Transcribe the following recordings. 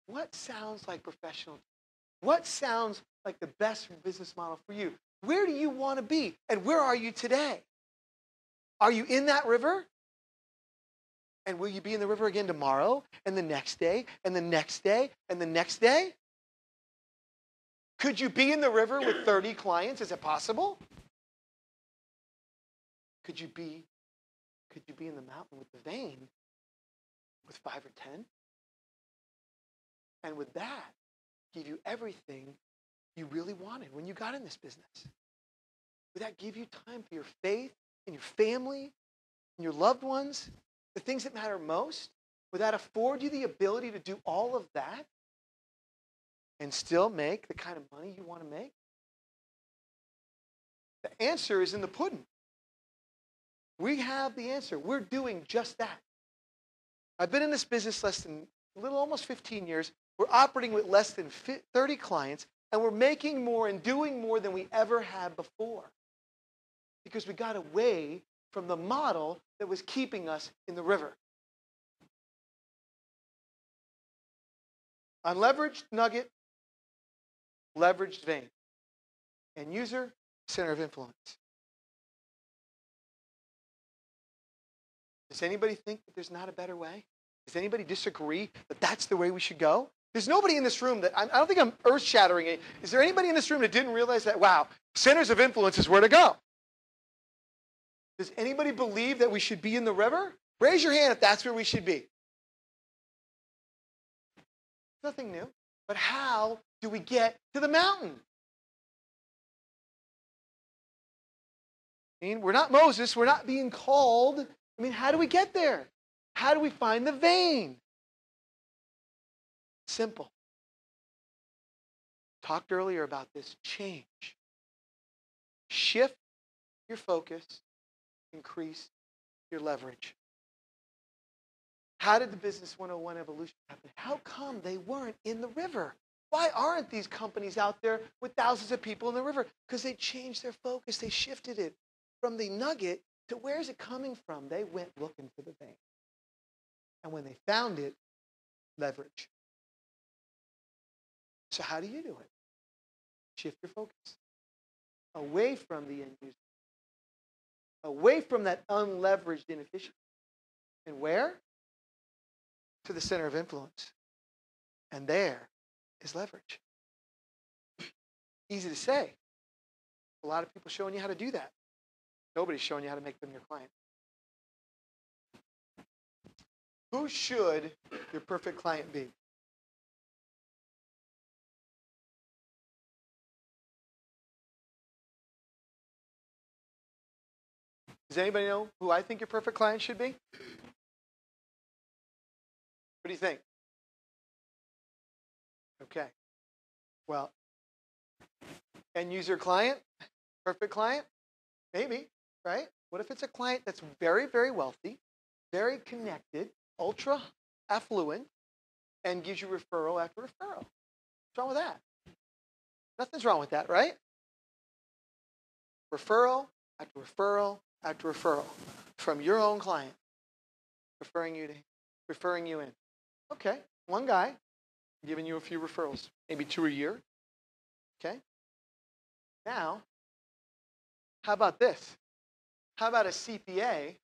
What sounds like professional? What sounds like the best business model for you? Where do you want to be? And where are you today? Are you in that river? And will you be in the river again tomorrow and the next day and the next day and the next day? Could you be in the river with 30 clients? Is it possible? Could you be in the mountain with the vein with 5 or 10? And would that give you everything you really wanted when you got in this business? Would that give you time for your faith and your family and your loved ones, the things that matter most? Would that afford you the ability to do all of that and still make the kind of money you want to make? The answer is in the pudding. We have the answer. We're doing just that. I've been in this business almost 15 years. We're operating with less than 30 clients, and we're making more and doing more than we ever had before. Because we got away from the model that was keeping us in the river. Unleveraged nugget, leveraged vein. End user, center of influence. Does anybody think that there's not a better way? Does anybody disagree that that's the way we should go? There's nobody in this room I don't think I'm earth-shattering it. Is there anybody in this room that didn't realize that, wow, centers of influence is where to go? Does anybody believe that we should be in the river? Raise your hand if that's where we should be. Nothing new. But how do we get to the mountain? I mean, we're not Moses. We're not being called. I mean, how do we get there? How do we find the vein? Simple. Talked earlier about this. Change. Shift your focus. Increase your leverage. How did the Business 101 evolution happen? How come they weren't in the river? Why aren't these companies out there with thousands of people in the river? Because they changed their focus. They shifted it from the nugget to where is it coming from? They went looking for the vein. And when they found it, leverage. So how do you do it? Shift your focus away from the end user, away from that unleveraged inefficiency. And where? To the center of influence. And there is leverage. Easy to say. A lot of people showing you how to do that. Nobody's showing you how to make them your client. Who should your perfect client be? Does anybody know who I think your perfect client should be? What do you think? Okay. Well, end user client, perfect client? Maybe, right? What if it's a client that's very, very wealthy, very connected, ultra affluent, and gives you referral after referral? What's wrong with that? Nothing's wrong with that, right? Referral after referral after referral from your own client, referring you in. Okay, one guy giving you a few referrals, maybe 2 a year. Okay. Now, how about this? How about a CPA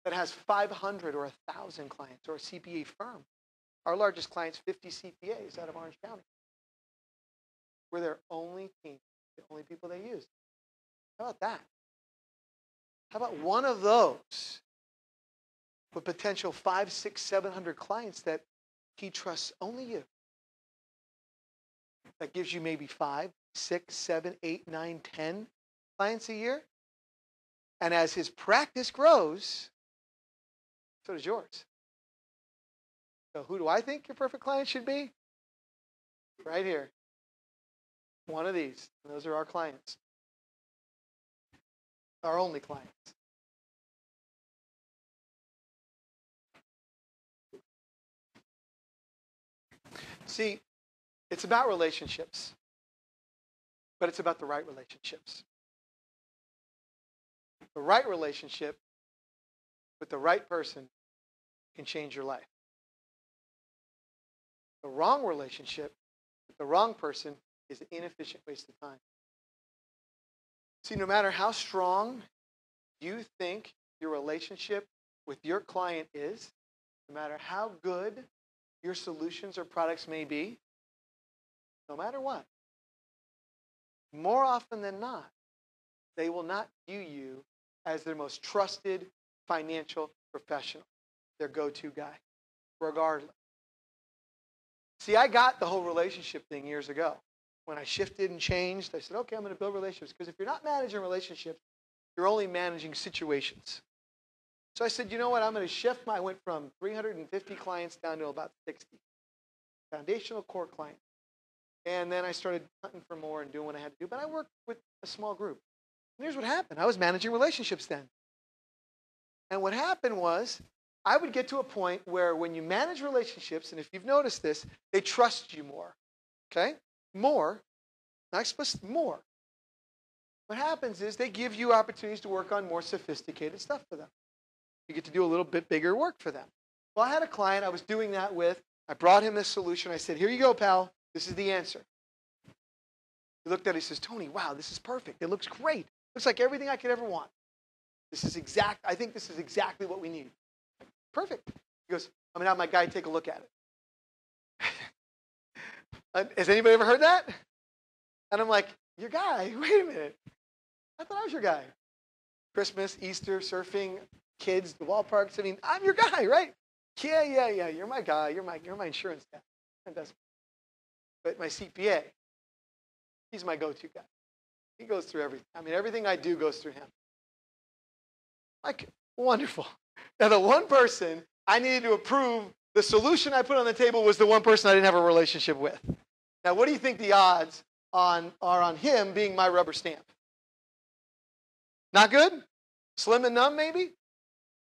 that has 500 or 1,000 clients, or a CPA firm? Our largest client's 50 CPAs out of Orange County. We're their only team, the only people they use. How about that? How about one of those with potential 500, 600, 700 clients that he trusts only you? That gives you maybe 5, 6, 7, 8, 9, 10 clients a year. And as his practice grows, so does yours. So who do I think your perfect client should be? Right here. One of these. And those are our clients. Our only clients. See, it's about relationships, but it's about the right relationships. The right relationship with the right person can change your life. The wrong relationship with the wrong person is an inefficient waste of time. See, no matter how strong you think your relationship with your client is, no matter how good your solutions or products may be, no matter what, more often than not, they will not view you as their most trusted financial professional, their go-to guy, regardless. See, I got the whole relationship thing years ago. When I shifted and changed, I said, okay, I'm going to build relationships. Because if you're not managing relationships, you're only managing situations. So I said, you know what, I'm going to shift. I went from 350 clients down to about 60. Foundational core clients. And then I started hunting for more and doing what I had to do. But I worked with a small group. And here's what happened. I was managing relationships then. And what happened was I would get to a point where when you manage relationships, and if you've noticed this, they trust you more. Okay? More. Not explicit, more. What happens is they give you opportunities to work on more sophisticated stuff for them. You get to do a little bit bigger work for them. Well, I had a client I was doing that with. I brought him this solution. I said, here you go, pal. This is the answer. He looked at it. He says, Tony, wow, this is perfect. It looks great. Looks like everything I could ever want. I think this is exactly what we need. Perfect. He goes, I'm going to have my guy take a look at it. Has anybody ever heard that? And I'm like, your guy? Wait a minute. I thought I was your guy. Christmas, Easter, surfing, kids, the ballparks. I mean, I'm your guy, right? Yeah. You're my guy. You're my insurance guy. But my CPA, he's my go-to guy. He goes through everything. I mean, everything I do goes through him. Like, wonderful. Now, the one person I needed to approve the solution I put on the table was the one person I didn't have a relationship with. Now, what do you think the odds are on him being my rubber stamp? Not good? Slim and none, maybe?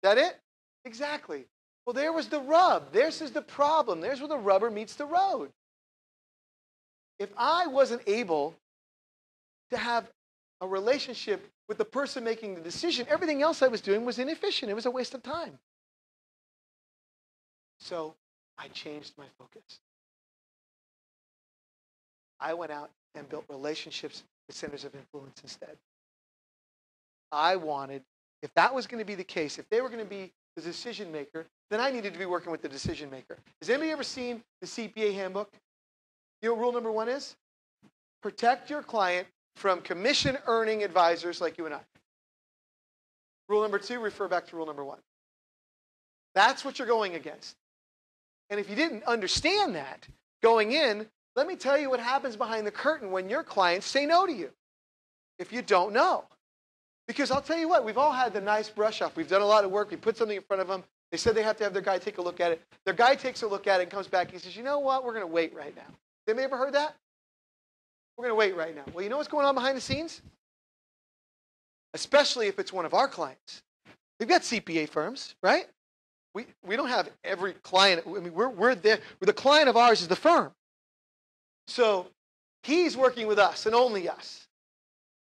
That it? Exactly. Well, there was the rub. This is the problem. There's where the rubber meets the road. If I wasn't able to have a relationship with the person making the decision, everything else I was doing was inefficient. It was a waste of time. So I changed my focus. I went out and built relationships with centers of influence instead. I wanted, if that was going to be the case, if they were going to be the decision maker, then I needed to be working with the decision maker. Has anybody ever seen the CPA handbook? You know what rule number 1 is? Protect your client from commission-earning advisors like you and I. Rule number 2, refer back to rule number 1. That's what you're going against. And if you didn't understand that going in, let me tell you what happens behind the curtain when your clients say no to you. If you don't know. Because I'll tell you what, we've all had the nice brush off. We've done a lot of work. We put something in front of them. They said they have to have their guy take a look at it. Their guy takes a look at it and comes back. He says, you know what? We're going to wait right now. Anybody ever heard that? We're going to wait right now. Well, you know what's going on behind the scenes? Especially if it's one of our clients. We've got CPA firms, right? We don't have every client. I mean, we're there. The client of ours is the firm. So he's working with us and only us.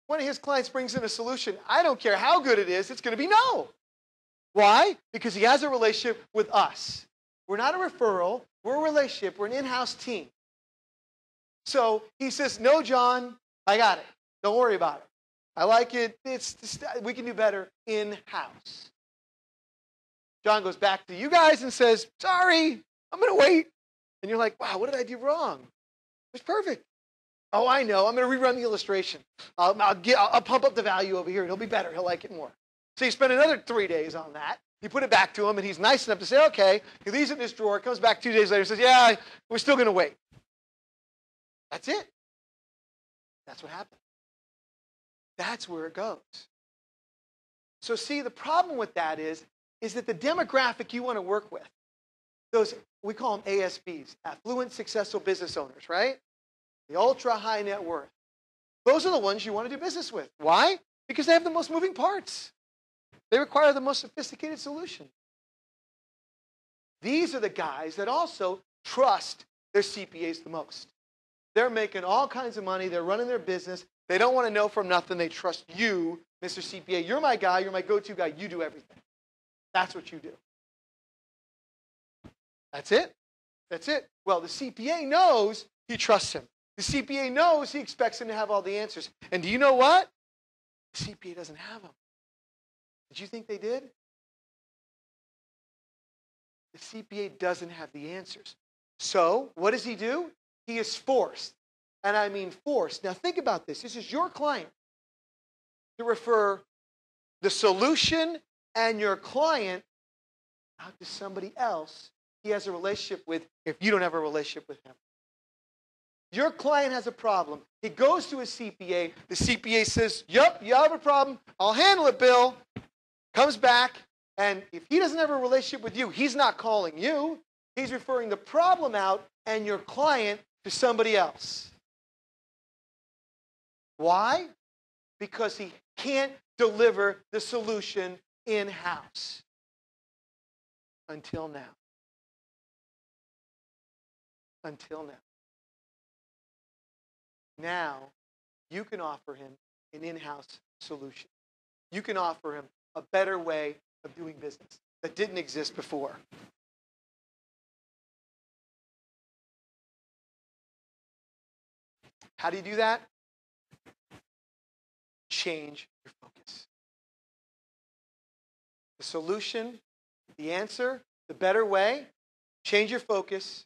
One of his clients brings in a solution. I don't care how good it is. It's going to be no. Why? Because he has a relationship with us. We're not a referral. We're a relationship. We're an in-house team. So he says, no, John, I got it. Don't worry about it. I like it. We can do better in-house. John goes back to you guys and says, sorry, I'm going to wait. And you're like, wow, what did I do wrong? It's perfect. Oh, I know. I'm going to rerun the illustration. I'll pump up the value over here. It'll be better. He'll like it more. So you spend another 3 days on that. You put it back to him, and he's nice enough to say, okay. He leaves it in his drawer, comes back 2 days later and says, yeah, we're still going to wait. That's it. That's what happened. That's where it goes. So see, the problem with that is that the demographic you want to work with, those, we call them ASBs, affluent, successful business owners, right? The ultra high net worth. Those are the ones you want to do business with. Why? Because they have the most moving parts. They require the most sophisticated solution. These are the guys that also trust their CPAs the most. They're making all kinds of money. They're running their business. They don't want to know from nothing. They trust you, Mr. CPA. You're my guy. You're my go-to guy. You do everything. That's what you do. That's it. That's it. Well, the CPA knows he trusts him. The CPA knows he expects him to have all the answers. And do you know what? The CPA doesn't have them. Did you think they did? The CPA doesn't have the answers. So what does he do? He is forced. And I mean forced. Now think about this. This is your client to refer the solution and your client out to somebody else he has a relationship with if you don't have a relationship with him. Your client has a problem. He goes to a CPA. The CPA says, yep, you have a problem. I'll handle it, Bill. Comes back, and if he doesn't have a relationship with you, he's not calling you. He's referring the problem out and your client to somebody else. Why? Because he can't deliver the solution in-house. Until now. Until now. Now, you can offer him an in-house solution. You can offer him a better way of doing business that didn't exist before. How do you do that? Change your focus. The solution, the answer, the better way, change your focus.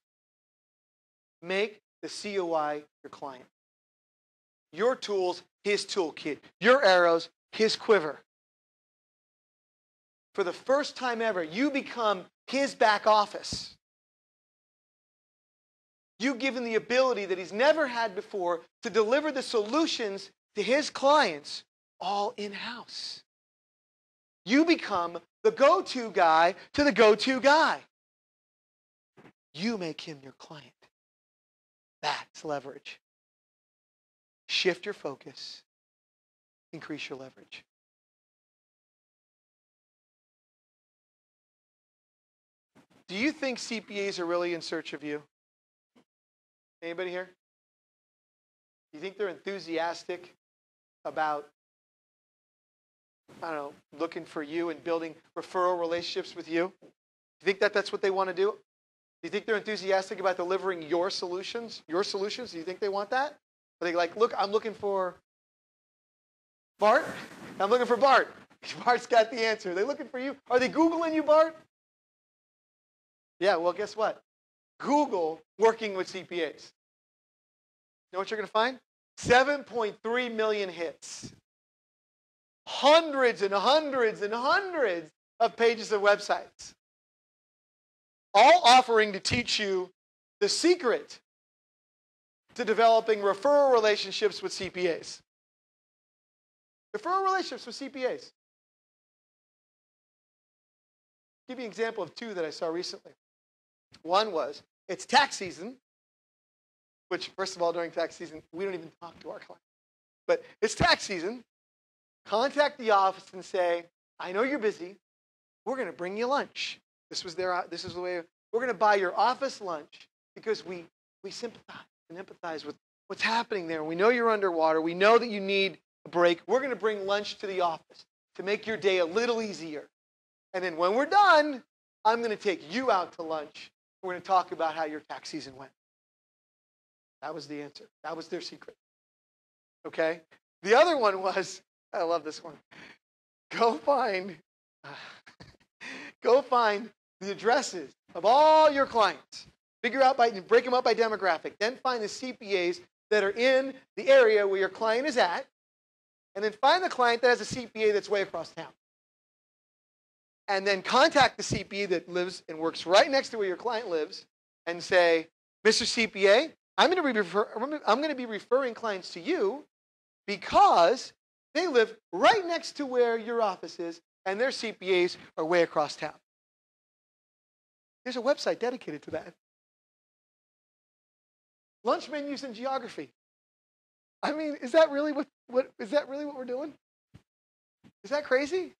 Make the COI your client. Your tools, his toolkit. Your arrows, his quiver. For the first time ever, you become his back office. You give him the ability that he's never had before to deliver the solutions to his clients all in-house. You become the go-to guy to the go-to guy. You make him your client. That's leverage. Shift your focus. Increase your leverage. Do you think CPAs are really in search of you? Anybody here? Do you think they're enthusiastic about, I don't know, looking for you and building referral relationships with you? Do you think that that's what they want to do? Do you think they're enthusiastic about delivering your solutions? Your solutions? Do you think they want that? Are they like, look, I'm looking for Bart? I'm looking for Bart. Bart's got the answer. Are they looking for you? Are they Googling you, Bart? Yeah, well, guess what? Google working with CPAs. You know what you're going to find? 7.3 million hits. Hundreds and hundreds and hundreds of pages of websites. All offering to teach you the secret to developing referral relationships with CPAs. Referral relationships with CPAs. I'll give you an example of two that I saw recently. One was, it's tax season, which, first of all, during tax season, we don't even talk to our clients. But it's tax season. Contact the office and say, I know you're busy. We're going to bring you lunch. This is the way, we're going to buy your office lunch because we sympathize and empathize with what's happening there. We know you're underwater. We know that you need a break. We're going to bring lunch to the office to make your day a little easier. And then when we're done, I'm going to take you out to lunch. We're going to talk about how your tax season went. That was the answer. That was their secret. Okay? The other one was, I love this one. Go find the addresses of all your clients. Break them up by demographic. Then find the CPAs that are in the area where your client is at. And then find the client that has a CPA that's way across town. And then contact the CPA that lives and works right next to where your client lives and say, Mr. CPA, I'm going to be referring clients to you because they live right next to where your office is and their CPAs are way across town. There's a website dedicated to that. Lunch menus and geography. I mean, is that really what we're doing? Is that crazy?